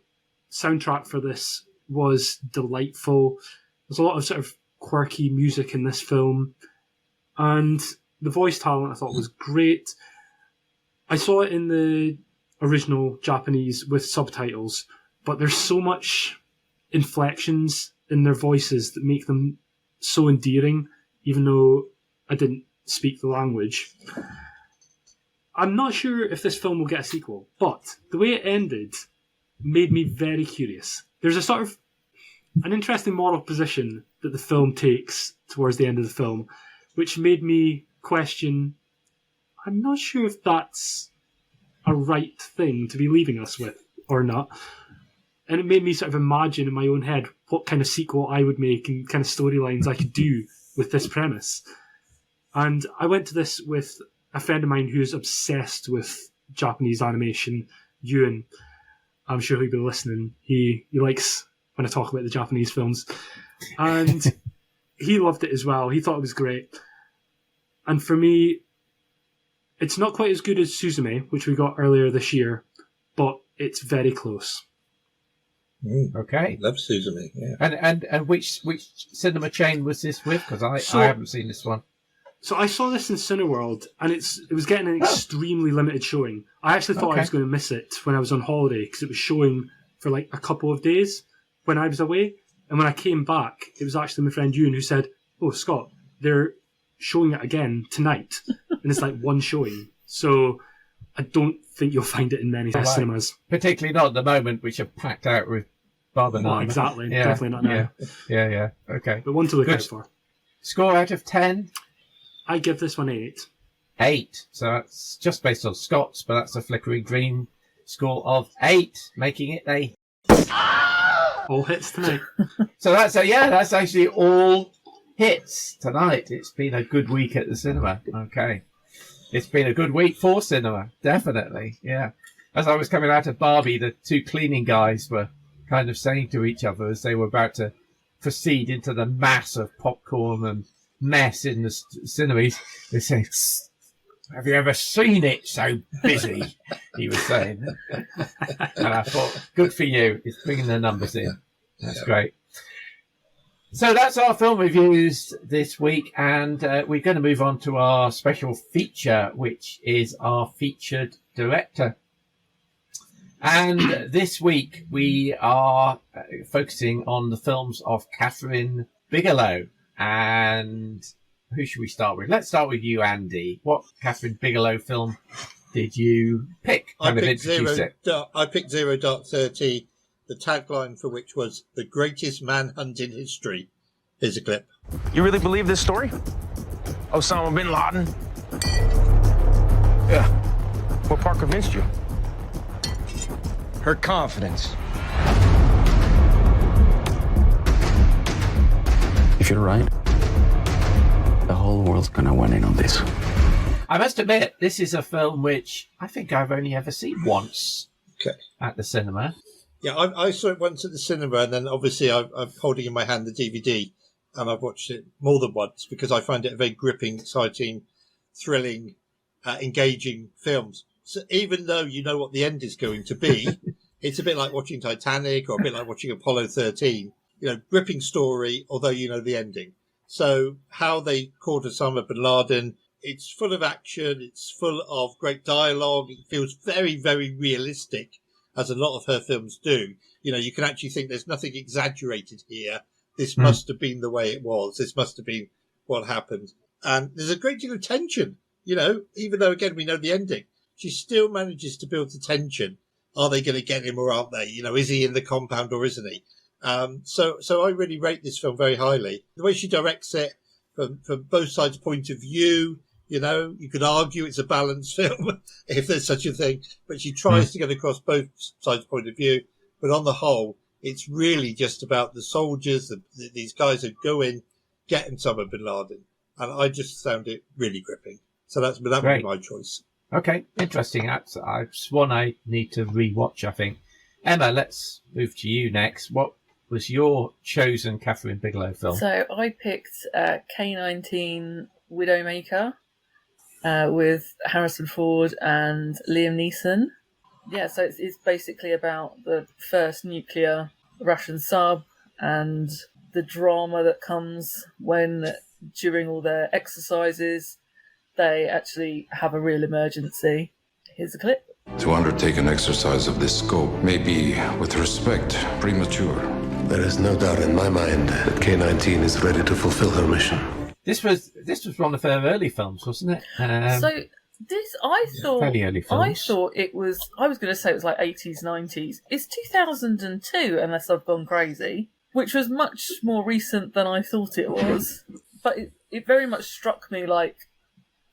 soundtrack for this was delightful. There's a lot of sort of quirky music in this film. And the voice talent I thought was great. I saw it in the original Japanese with subtitles, but there's so much inflections in their voices that make them so endearing, even though I didn't speak the language. I'm not sure if this film will get a sequel, but the way it ended made me very curious. There's a sort of an interesting moral position that the film takes towards the end of the film, which made me question, I'm not sure if that's a right thing to be leaving us with or not. And it made me sort of imagine in my own head what kind of sequel I would make and kind of storylines I could do with this premise. And I went to this with a friend of mine who's obsessed with Japanese animation, Ewan. I'm sure he'll be listening. He likes when I talk about the Japanese films. And he loved it as well. He thought it was great. And for me, it's not quite as good as Suzume, which we got earlier this year, but it's very close. Okay. Love Suzume, yeah. And which cinema chain was this with? Because I haven't seen this one. So I saw this in Cineworld, and it was getting an extremely limited showing. I actually thought I was going to miss it when I was on holiday, because it was showing for like a couple of days when I was away. And when I came back, it was actually my friend Ewan who said, "Oh, Scott, they're showing it again tonight." And it's like one showing. So I don't think you'll find it in many cinemas. Particularly not at the moment, which are packed out with Barbie. Not exactly. Yeah. Definitely not now. Yeah. Okay. But one to look out for. Score out of 10? I give this one 8. 8. So that's just based on Scott's, but that's a Flickering Dream score of 8, making it a... all hits tonight. So that's actually all hits tonight. It's been a good week at the cinema. Okay. It's been a good week for cinema, definitely. Yeah. As I was coming out of Barbie, the two cleaning guys were kind of saying to each other as they were about to proceed into the mass of popcorn and mess in the cinema, they say, "Have you ever seen it so busy?" He was saying. And I thought, good for you. It's bringing the numbers in. That's great. So that's our film reviews this week, and we're going to move on to our special feature, which is our featured director. And this week we are focusing on the films of Kathryn Bigelow. And who should we start with? Let's start with you, Andy. What Kathryn Bigelow film did you pick? I picked Zero Dark 30, the tagline for which was "the greatest manhunt in history." Here's a clip. You really believe this story? Osama bin Laden? Yeah. What part convinced you? Her confidence. If you're right, the whole world's gonna win in on this. I must admit, this is a film which I think I've only ever seen once at the cinema. Yeah, I saw it once at the cinema, and then obviously I'm holding in my hand the DVD, and I've watched it more than once because I find it a very gripping, exciting, thrilling, engaging film. So even though you know what the end is going to be, it's a bit like watching Titanic or a bit like watching Apollo 13. You know, gripping story, although you know the ending. So how they caught Osama bin Laden, it's full of action, it's full of great dialogue, it feels very, very realistic, as a lot of her films do. You know, you can actually think there's nothing exaggerated here. This must have been the way it was. This must have been what happened. And there's a great deal of tension, even though, again, we know the ending. She still manages to build the tension. Are they going to get him or aren't they? Is he in the compound or isn't he? So I really rate this film very highly. The way she directs it from both sides' point of view, you could argue it's a balanced film if there's such a thing, but she tries to get across both sides' point of view. But on the whole, it's really just about the soldiers, these guys who go in, get Osama bin Laden. And I just found it really gripping. So that would be my choice. Okay, interesting. That's one I need to rewatch, I think. Emma, let's move to you next. What was your chosen Kathryn Bigelow film? So I picked K-19 Widowmaker with Harrison Ford and Liam Neeson. Yeah, so it's basically about the first nuclear Russian sub and the drama that comes when, during all their exercises, they actually have a real emergency. Here's a clip. To undertake an exercise of this scope may be, with respect, premature. There is no doubt in my mind that K-19 is ready to fulfill her mission. This was one of her early films, wasn't it? I thought it was. I was going to say it was like 80s, 90s. It's 2002, unless I've gone crazy, which was much more recent than I thought it was. But it very much struck me like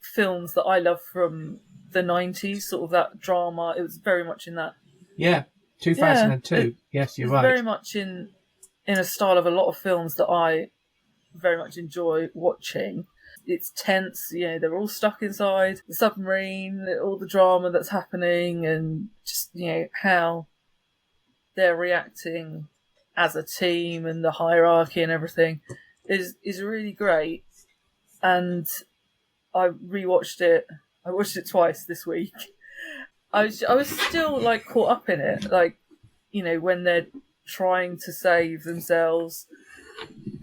films that I love from the 90s, sort of that drama. It was very much in that. Yeah, 2002. Yes, you're right. Very much in a style of a lot of films that I very much enjoy watching. It's tense, they're all stuck inside the submarine, all the drama that's happening, and just, how they're reacting as a team and the hierarchy and everything is really great. And I rewatched it. I watched it twice this week. I was still like caught up in it, like, when they're trying to save themselves,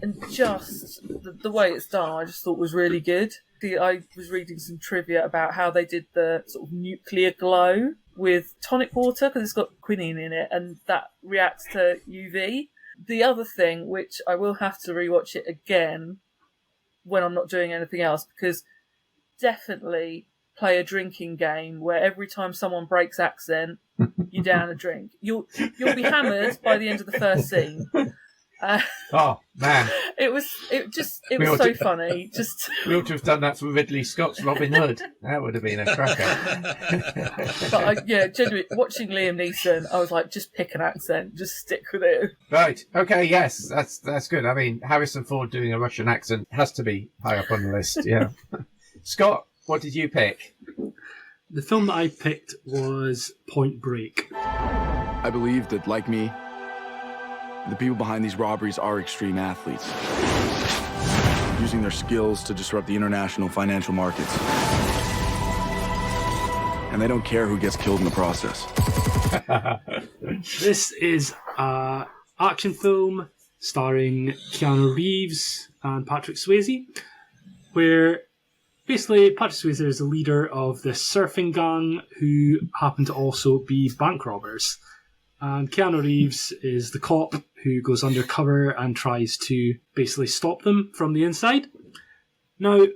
and just the way it's done, I just thought was really good. I was reading some trivia about how they did the sort of nuclear glow with tonic water, because it's got quinine in it, and that reacts to UV. The other thing, which I will have to rewatch it again when I'm not doing anything else, because definitely play a drinking game where every time someone breaks accent, you down a drink. You'll be hammered by the end of the first scene. Oh man! It was so funny. We ought to have done that for Ridley Scott's Robin Hood. That would have been a cracker. But genuinely, watching Liam Neeson, I was like, just pick an accent, just stick with it. Right. Okay. Yes, that's good. I mean, Harrison Ford doing a Russian accent has to be high up on the list. Yeah. Scott, what did you pick? The film that I picked was Point Break. I believe that, like me, the people behind these robberies are extreme athletes, using their skills to disrupt the international financial markets. And they don't care who gets killed in the process. This is an action film starring Keanu Reeves and Patrick Swayze, where basically Patrick Swayze is the leader of this surfing gang who happen to also be bank robbers. And Keanu Reeves is the cop who goes undercover and tries to basically stop them from the inside. Now,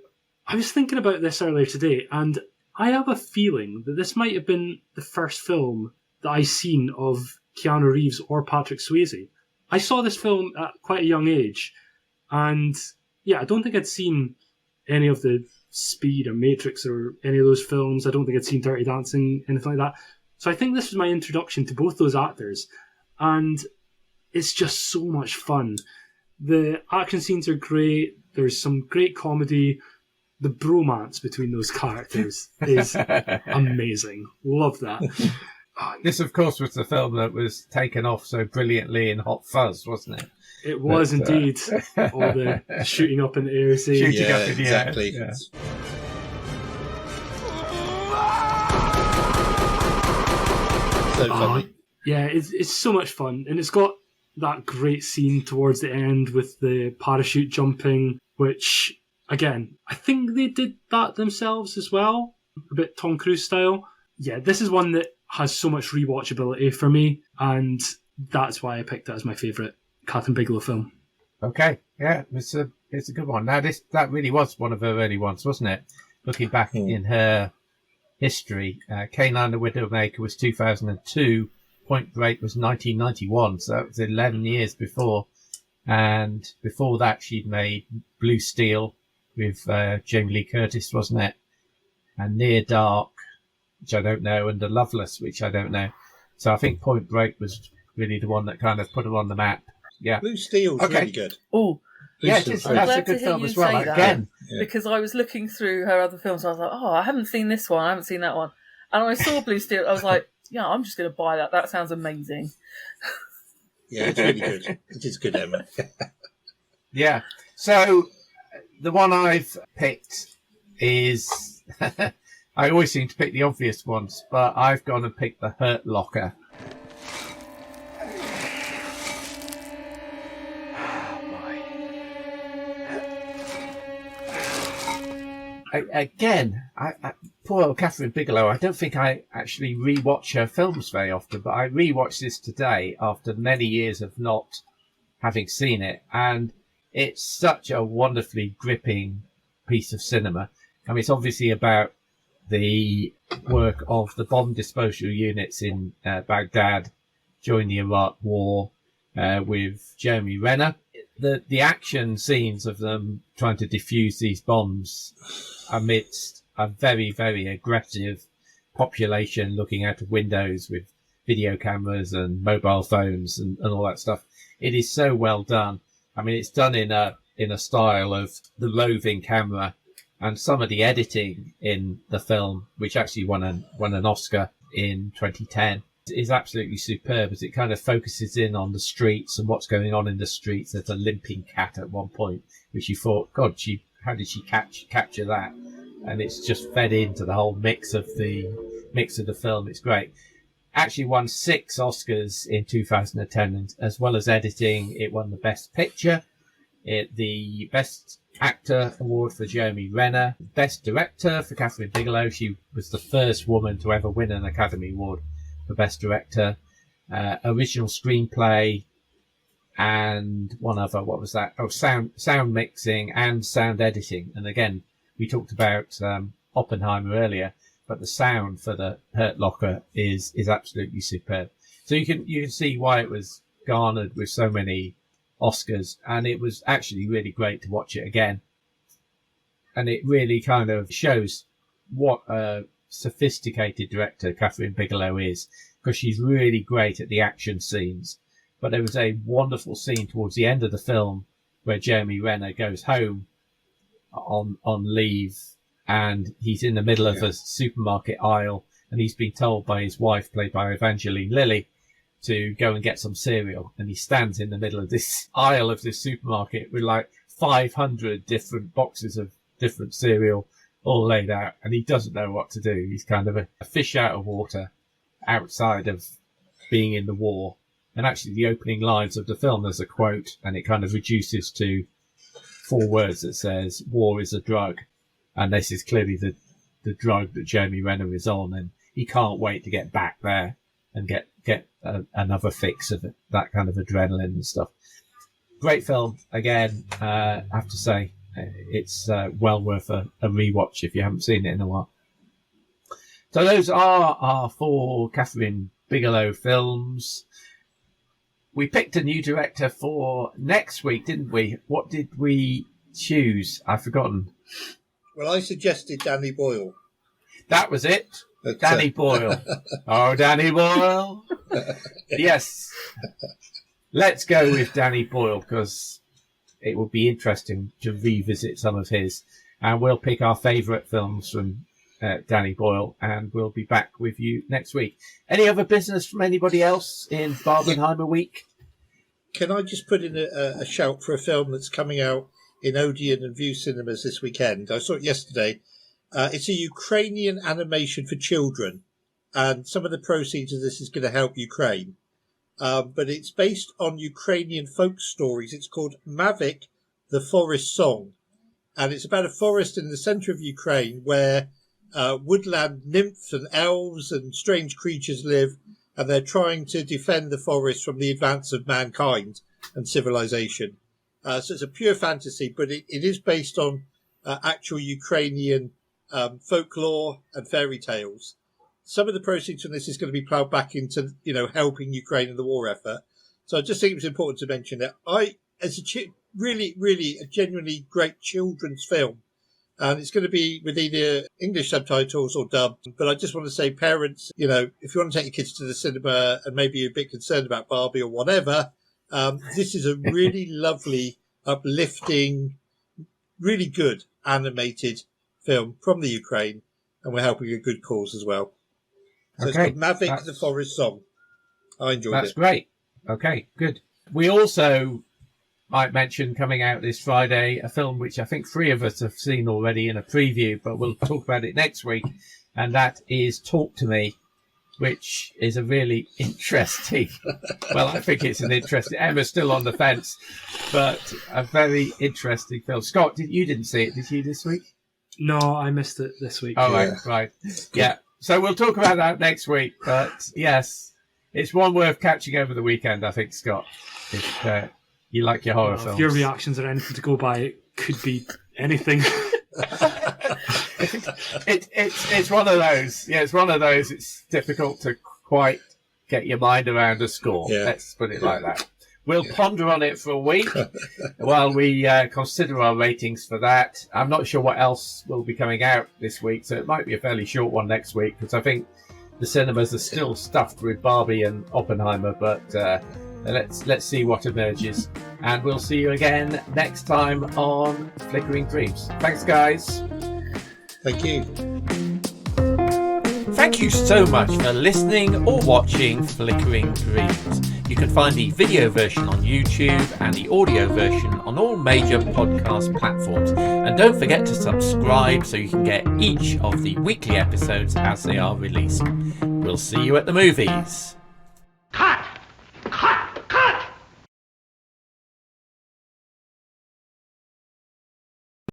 I was thinking about this earlier today, and I have a feeling that this might have been the first film that I seen of Keanu Reeves or Patrick Swayze. I saw this film at quite a young age, and yeah, I don't think I'd seen any of the Speed or Matrix or any of those films. I don't think I'd seen Dirty Dancing, anything like that. So I think this was my introduction to both those actors, and it's just so much fun. The action scenes are great. There's some great comedy. The bromance between those characters is amazing. Love that. This, of course, was the film that was taken off so brilliantly in Hot Fuzz, wasn't it? It was indeed. All the shooting up in the air scene. Shooting up in the exactly. air. Yeah. So funny. Yeah, it's so much fun. And it's got that great scene towards the end with the parachute jumping, which, again, I think they did that themselves as well. A bit Tom Cruise style. Yeah, this is one that has so much rewatchability for me, and that's why I picked it as my favourite Kathryn Bigelow film. Okay, yeah, it's a good one. Now that really was one of her early ones, wasn't it? Looking back in her history, K9 the Widowmaker was 2002, Point Break was 1991, so that was 11 years before. And before that, she'd made Blue Steel with Jamie Lee Curtis, wasn't it? And Near Dark, which I don't know, and The Loveless, which I don't know. So I think Point Break was really the one that kind of put her on the map. Yeah, Blue Steel's really good. Oh, yeah, that's a good film as well. Again, because I was looking through her other films, I was like, oh, I haven't seen this one, I haven't seen that one, and when I saw Blue Steel, I was like, yeah, I'm just going to buy that. That sounds amazing. Yeah, it's really good. It is good, Emma. Yeah. So the one I've picked is I always seem to pick the obvious ones, but I've gone and picked The Hurt Locker. Again, poor old Kathryn Bigelow, I don't think I actually rewatch her films very often, but I rewatched this today after many years of not having seen it, and it's such a wonderfully gripping piece of cinema. I mean, it's obviously about the work of the bomb disposal units in Baghdad during the Iraq War with Jeremy Renner. The action scenes of them trying to defuse these bombs amidst a very, very aggressive population looking out of windows with video cameras and mobile phones and all that stuff. It is so well done. I mean, it's done in a style of the roving camera, and some of the editing in the film, which actually won an Oscar in 2010, is absolutely superb, as it kind of focuses in on the streets and what's going on in the streets. There's a limping cat at one point, which you thought, God, how did she capture that? And it's just fed into the whole mix of the film. It's great. Actually won 6 Oscars in 2010, and as well as editing, it won the Best Picture, the Best Actor Award for Jeremy Renner, Best Director for Kathryn Bigelow. She was the first woman to ever win an Academy Award for Best Director, Original Screenplay, and one other. What was that? Oh, sound mixing and sound editing. And again, we talked about Oppenheimer earlier, but the sound for The Hurt Locker is absolutely superb. So you can see why it was garnered with so many Oscars, and it was actually really great to watch it again. And it really kind of shows what a sophisticated director Kathryn Bigelow is, because she's really great at the action scenes. But there was a wonderful scene towards the end of the film where Jeremy Renner goes home on leave, and he's in the middle of a supermarket aisle, and he's been told by his wife, played by Evangeline Lilly, to go and get some cereal. And he stands in the middle of this aisle of this supermarket with like 500 different boxes of different cereal all laid out, and he doesn't know what to do. He's kind of a fish out of water outside of being in the war. And actually the opening lines of the film, there's a quote, and it kind of reduces to 4 words that says, "War is a drug." And this is clearly the drug that Jeremy Renner is on, and he can't wait to get back there and get another fix of it, that kind of adrenaline and stuff. Great film. Again, I have to say, it's well worth a rewatch if you haven't seen it in a while. So those are our 4 Kathryn Bigelow films. We picked a new director for next week, didn't we? What did we choose? I've forgotten. Well, I suggested Danny Boyle. That was it. Danny Boyle. Oh, Danny Boyle. Yes. Let's go with Danny Boyle, because it will be interesting to revisit some of his. And we'll pick our favourite films from Danny Boyle, and we'll be back with you next week. Any other business from anybody else in Barbenheimer week? Can I just put in a shout for a film that's coming out in Odeon and View Cinemas this weekend? I saw it yesterday. It's a Ukrainian animation for children, and some of the proceeds of this is going to help Ukraine. But it's based on Ukrainian folk stories. It's called Mavik, the Forest Song. And it's about a forest in the centre of Ukraine where woodland nymphs and elves and strange creatures live, and they're trying to defend the forest from the advance of mankind and civilization. So it's a pure fantasy, but it is based on actual Ukrainian folklore and fairy tales. Some of the proceeds from this is going to be ploughed back into, helping Ukraine in the war effort. So I just think it was important to mention that as a really, really a genuinely great children's film. And it's going to be with either English subtitles or dubbed. But I just want to say, parents, if you want to take your kids to the cinema and maybe you're a bit concerned about Barbie or whatever, this is a really lovely, uplifting, really good animated film from the Ukraine. And we're helping a good cause as well. So It's called Mavic the Forest Song. I enjoyed it. That's great. Okay, good. We also might mention coming out this Friday a film which I think 3 of us have seen already in a preview, but we'll talk about it next week, and that is Talk to Me, which is a really interesting, well, I think it's an interesting, Emma's still on the fence, but a very interesting film. Scott, you didn't see it, did you, this week? No, I missed it this week. Oh, right. Yeah, so we'll talk about that next week, but yes, it's one worth catching over the weekend, I think, Scott, if you like your horror films. If your reactions are anything to go by, it could be anything. It's one of those. Yeah, it's one of those. It's difficult to quite get your mind around a score. Yeah. Let's put it like that. We'll ponder on it for a week while we consider our ratings for that. I'm not sure what else will be coming out this week, so it might be a fairly short one next week, because I think the cinemas are still stuffed with Barbie and Oppenheimer, but let's see what emerges. And we'll see you again next time on Flickering Dreams. Thanks, guys. Thank you. Thank you so much for listening or watching Flickering Dreams. You can find the video version on YouTube and the audio version on all major podcast platforms. And don't forget to subscribe so you can get each of the weekly episodes as they are released. We'll see you at the movies.